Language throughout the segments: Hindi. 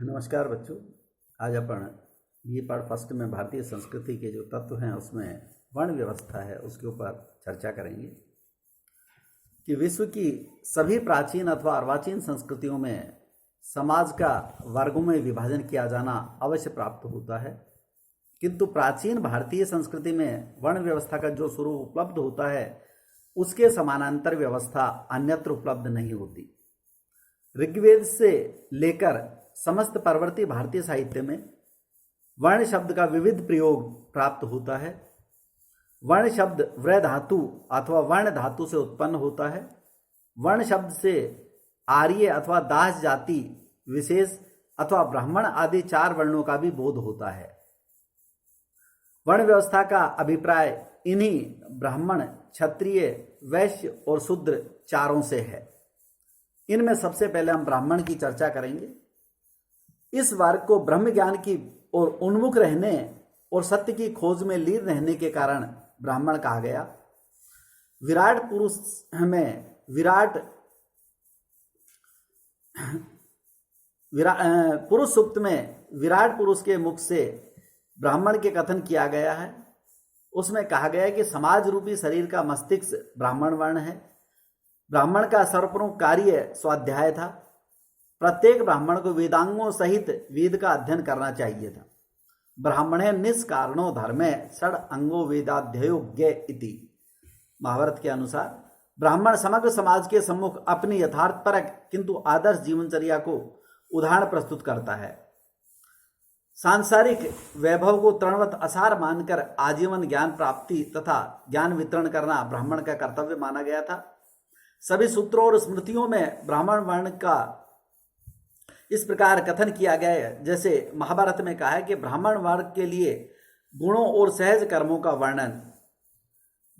नमस्कार बच्चों। आज अपन ये पार्ट फर्स्ट में भारतीय संस्कृति के जो तत्व हैं उसमें वर्ण व्यवस्था है उसके ऊपर चर्चा करेंगे कि विश्व की सभी प्राचीन अथवा अर्वाचीन संस्कृतियों में समाज का वर्गों में विभाजन किया जाना अवश्य प्राप्त होता है, किंतु प्राचीन भारतीय संस्कृति में वर्ण व्यवस्था का जो स्वरूप उपलब्ध होता है उसके समानांतर व्यवस्था अन्यत्र उपलब्ध नहीं होती। ऋग्वेद से लेकर समस्त परवर्ती भारतीय साहित्य में वर्ण शब्द का विविध प्रयोग प्राप्त होता है। वर्ण शब्द व्र धातु अथवा वर्ण धातु से उत्पन्न होता है। वर्ण शब्द से आर्य अथवा दास जाति विशेष अथवा ब्राह्मण आदि 4 वर्णों का भी बोध होता है। वर्ण व्यवस्था का अभिप्राय इन्हीं ब्राह्मण, क्षत्रिय, वैश्य और शूद्र 4 से है। इनमें सबसे पहले हम ब्राह्मण की चर्चा करेंगे। इस वर्ग को ब्रह्म ज्ञान की ओर उन्मुख रहने और सत्य की खोज में लीन रहने के कारण ब्राह्मण कहा गया। विराट पुरुष में पुरुष सूक्त में विराट पुरुष के मुख से ब्राह्मण के कथन किया गया है। उसमें कहा गया है कि समाज रूपी शरीर का मस्तिष्क ब्राह्मण वर्ण है। ब्राह्मण का सर्वप्रमुख कार्य स्वाध्याय था। प्रत्येक ब्राह्मण को वेदांगों सहित वेद का अध्ययन करना चाहिए था। ब्राह्मणे निष्कारणो धर्मे षड अंगो वेदाध्ययो ज्ञ इति। महाभारत के अनुसार ब्राह्मण समग्र समाज के सम्मुख अपनी यथार्थपरक किंतु आदर्श जीवनचर्या को उदाहरण प्रस्तुत करता है। सांसारिक वैभव को तृणवत असार मानकर आजीवन ज्ञान प्राप्ति तथा ज्ञान वितरण करना ब्राह्मण का कर्तव्य माना गया था। सभी सूत्रों और स्मृतियों में ब्राह्मण वर्ण का इस प्रकार कथन किया गया है, जैसे महाभारत में कहा है कि ब्राह्मण वर्ग के लिए गुणों और सहज कर्मों का वर्णन।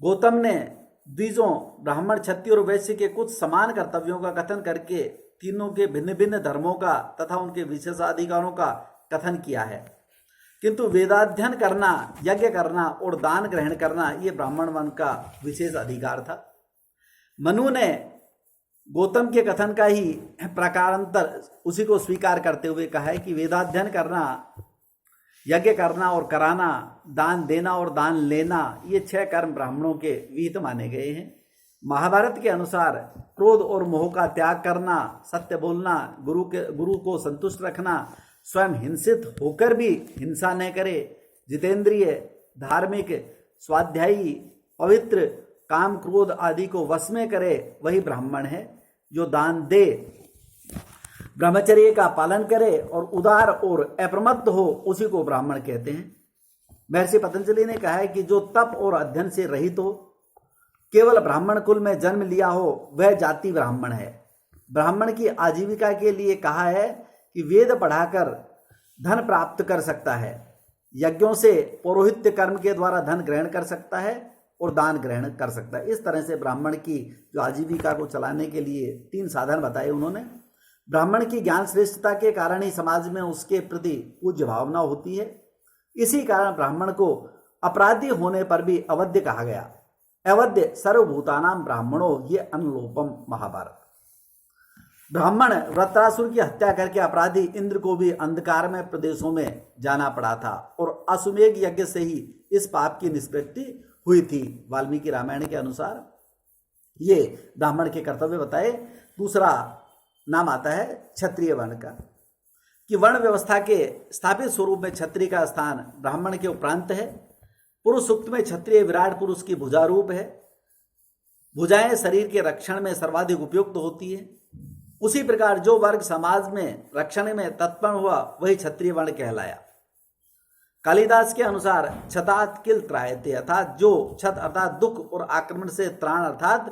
गौतम ने द्विजों ब्राह्मण, क्षत्रिय और वैश्य के कुछ समान कर्तव्यों का कथन करके तीनों के भिन्न भिन्न धर्मों का तथा उनके विशेषाधिकारों का कथन किया है। किंतु वेदाध्ययन करना, यज्ञ करना और दान ग्रहण करना ये ब्राह्मण वर्ण का विशेष अधिकार था। मनु ने गौतम के कथन का ही प्रकारांतर उसी को स्वीकार करते हुए कहा है कि वेदाध्ययन करना, यज्ञ करना और कराना, दान देना और दान लेना ये 6 कर्म ब्राह्मणों के विहित माने गए हैं। महाभारत के अनुसार क्रोध और मोह का त्याग करना, सत्य बोलना, गुरु को संतुष्ट रखना, स्वयं हिंसित होकर भी हिंसा न करे, जितेंद्रिय, धार्मिक, स्वाध्यायी, पवित्र, काम क्रोध आदि को वश में करे वही ब्राह्मण है। जो दान दे, ब्रह्मचर्य का पालन करे और उदार और अप्रमत्त हो उसी को ब्राह्मण कहते हैं। महर्षि पतंजलि ने कहा है कि जो तप और अध्ययन से रहित हो, केवल ब्राह्मण कुल में जन्म लिया हो, वह जाति ब्राह्मण है। ब्राह्मण की आजीविका के लिए कहा है कि वेद पढ़ाकर धन प्राप्त कर सकता है, यज्ञों से पौरोहित्य कर्म के द्वारा धन ग्रहण कर सकता है और दान ग्रहण कर सकता है। इस तरह से ब्राह्मण की जो आजीविका को चलाने के लिए 3 साधन बताए उन्होंने। ब्राह्मण की ज्ञान श्रेष्ठता के कारण ही समाज में उसके प्रति पूज्य भावना होती है। इसी कारण ब्राह्मण को अपराधी होने पर भी अवध्य कहा गया। अवध्य सर्वभूतानाम ब्राह्मणों ये अनुलोपम। महाभारत। ब्राह्मण वृत्रासुर की हत्या करके अपराधी इंद्र को भी अंधकार में प्रदेशों में जाना पड़ा था और अश्वमेध यज्ञ से ही इस पाप की निष्पत्ति हुई थी। वाल्मीकि रामायण के अनुसार ये ब्राह्मण के कर्तव्य बताए। दूसरा नाम आता है क्षत्रिय वर्ण का, कि वर्ण व्यवस्था के स्थापित स्वरूप में क्षत्रिय का स्थान ब्राह्मण के उपरांत है। पुरुष सूक्त में क्षत्रिय विराट पुरुष की भुजा रूप है। भुजाएं शरीर के रक्षण में सर्वाधिक उपयुक्त होती है। उसी प्रकार जो वर्ग समाज में रक्षण में तत्पर हुआ वही क्षत्रिय वर्ण कहलाया। कालिदास के अनुसार क्षतात् किल त्रायते, अर्थात जो क्षत अर्थात दुख और आक्रमण से त्राण अर्थात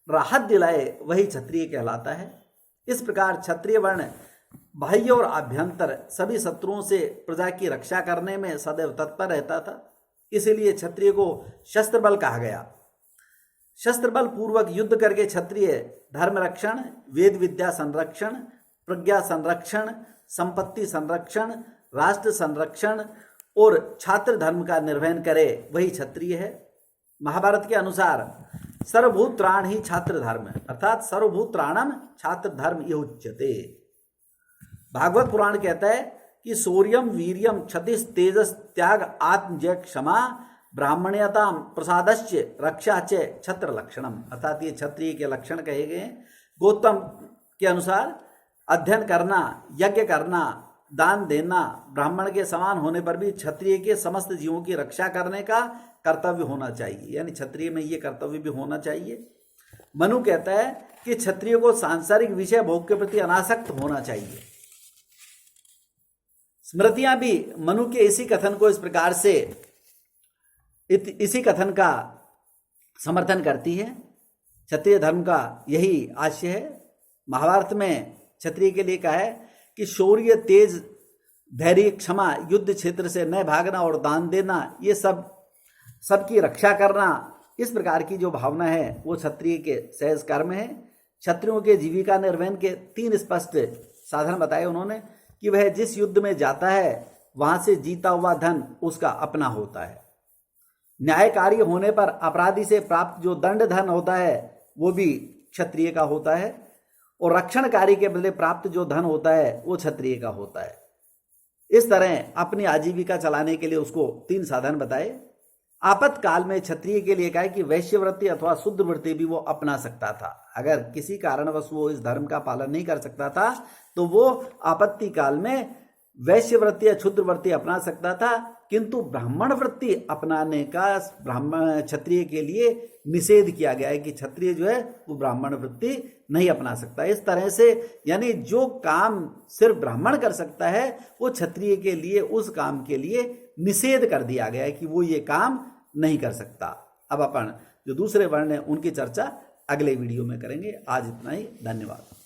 राहत दिलाए वही क्षत्रिय कहलाता है। इस प्रकार क्षत्रिय वर्ण बाह्य और आभ्यंतर सभी शत्रुओं से प्रजा की रक्षा करने में सदैव तत्पर रहता था। इसीलिए क्षत्रिय को शस्त्र बल कहा गया। शस्त्र बल पूर्वक युद्ध करके क्षत्रिय धर्म रक्षण, वेद विद्या संरक्षण, प्रज्ञा संरक्षण, संपत्ति संरक्षण, राष्ट्र संरक्षण और छात्र धर्म का निर्वहन करे वही क्षत्रिय है। महाभारत के अनुसार सर्वभूत त्राण ही छात्र धर्म, अर्थात सर्वभूत त्राणम छात्र धर्म ये उच्यते। भागवत पुराण कहता है कि शौर्यम वीर्यम क्षतिस तेजस त्याग आत्मजय क्षमा ब्राह्मण्यता प्रसादश्च रक्षा च छत्र लक्षणम, अर्थात ये क्षत्रिय के लक्षण कहे गए हैं। गौतम के अनुसार अध्ययन करना, यज्ञ करना, दान देना, ब्राह्मण के समान होने पर भी क्षत्रिय के समस्त जीवों की रक्षा करने का कर्तव्य होना चाहिए, यानी क्षत्रिय में ये कर्तव्य भी होना चाहिए। मनु कहता है कि क्षत्रिय को सांसारिक विषय भोग के प्रति अनासक्त होना चाहिए। स्मृतियां भी मनु के इसी कथन को इस प्रकार से इसी कथन का समर्थन करती है। क्षत्रिय धर्म का यही आशय है। महाभारत में क्षत्रिय के लिए कहा है कि शौर्य, तेज, धैर्य, क्षमा, युद्ध क्षेत्र से न भागना और दान देना, ये सबकी रक्षा करना, इस प्रकार की जो भावना है वो क्षत्रिय के सहज कर्म है। क्षत्रियों के जीविका निर्वहन के 3 स्पष्ट साधन बताए उन्होंने कि वह जिस युद्ध में जाता है वहां से जीता हुआ धन उसका अपना होता है। न्यायकारी होने पर अपराधी से प्राप्त जो दंड धन होता है वो भी क्षत्रिय का होता है, और रक्षणकारी के बदले प्राप्त जो धन होता है वो क्षत्रिय का होता है। इस तरह अपनी आजीविका चलाने के लिए उसको 3 साधन बताए। आपातकाल में क्षत्रिय के लिए कहा कि वैश्यवृत्ति अथवा शुद्ध वृत्ति भी वो अपना सकता था। अगर किसी कारणवश वो इस धर्म का पालन नहीं कर सकता था तो वो आपत्ति काल में वैश्यवृत्ति या क्षुद्र वृत्ति अपना सकता था, किंतु ब्राह्मण वृत्ति अपनाने का क्षत्रिय के लिए निषेध किया गया है कि क्षत्रिय जो है वो ब्राह्मण वृत्ति नहीं अपना सकता। इस तरह से यानी जो काम सिर्फ ब्राह्मण कर सकता है वो क्षत्रिय के लिए उस काम के लिए निषेध कर दिया गया है कि वो ये काम नहीं कर सकता। अब अपन जो दूसरे वर्ण हैं उनकी चर्चा अगले वीडियो में करेंगे। आज इतना ही, धन्यवाद।